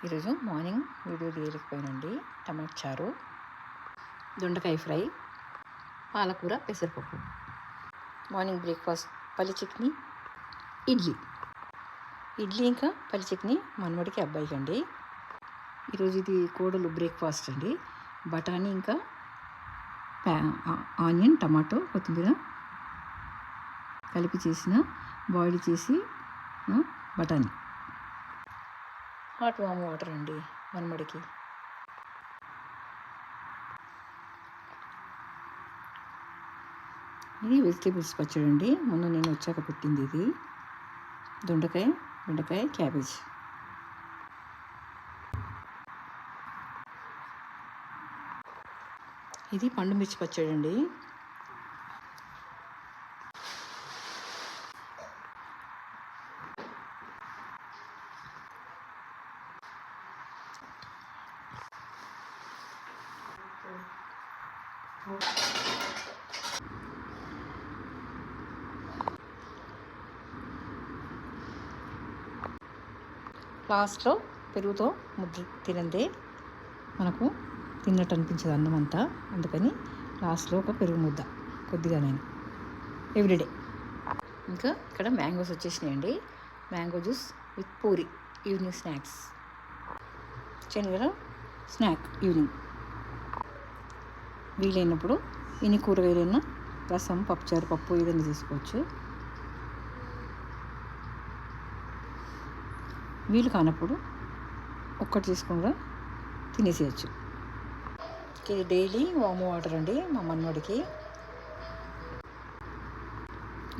ఈరోజు morning video తీయలేకపోయానండి. టమాటా చారు, దొండకాయ ఫ్రై, పాలకూర, పెసరపప్పు. మార్నింగ్ బ్రేక్ఫాస్ట్ పల్లి చట్నీ, ఇడ్లీ ఇంకా పల్లి చట్నీ మనవడికి, అబ్బాయికి అండి. ఈరోజు ఇది కోడలు బ్రేక్ఫాస్ట్ అండి. బఠానీ ఇంకా ఆనియన్, టమాటో, కొత్తిమీర కలిపి చేసిన బాయిల్ చేసి బఠానీ. హాట్ వామ్ వాటర్ అండి మనమడికి. ఇది వెజిటేబుల్స్ పచ్చడి అండి. మొన్న నేను వచ్చాక పెట్టింది ఇది. దొండకాయ, బెండకాయ, క్యాబేజ్. ఇది పండు మిర్చి పచ్చడి అండి. లాస్ట్లో పెరుగుతో ముద్ద తినందే మనకు తిన్నట్టు అనిపించదు అన్నం అంతా. అందుకని లాస్ట్లో ఒక పెరుగు ముద్ద కొద్దిగా నేను ఎవ్రీడే. ఇంకా ఇక్కడ మ్యాంగోస్ వచ్చేసినాయండి. Mango juice with puri, evening snacks. శనగల స్నాక్ ఈవినింగ్. వీలైనప్పుడు ఇన్ని కూరగాయలైనా రసం, పప్పుచారు, పప్పు ఏదైనా తీసుకోవచ్చు. వీలు కానప్పుడు ఒక్కటి తీసుకుని కూడా తినేసేయచ్చు. ఇది డైలీ వాము వాటర్ అండి మా మనవాడికి.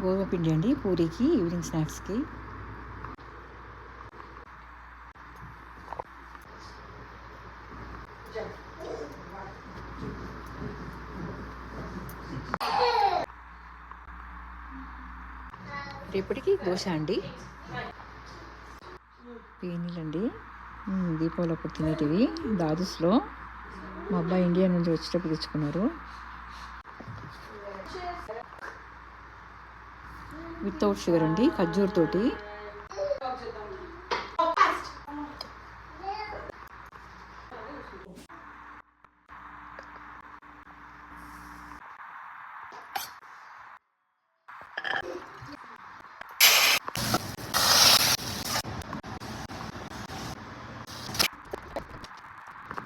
గోధుమ పిండి అండి పూరీకి, ఈవినింగ్ స్నాక్స్కి. రేపటికి దోశ అండి. పేనీలండి దీపావళి అప్పుడు తినేటివి. దాదుస్లో మా అబ్బాయి ఇండియా నుంచి వచ్చేటప్పుడు తెచ్చుకున్నారు. వితౌట్ షుగర్ అండి, ఖర్జూర్ తోటి.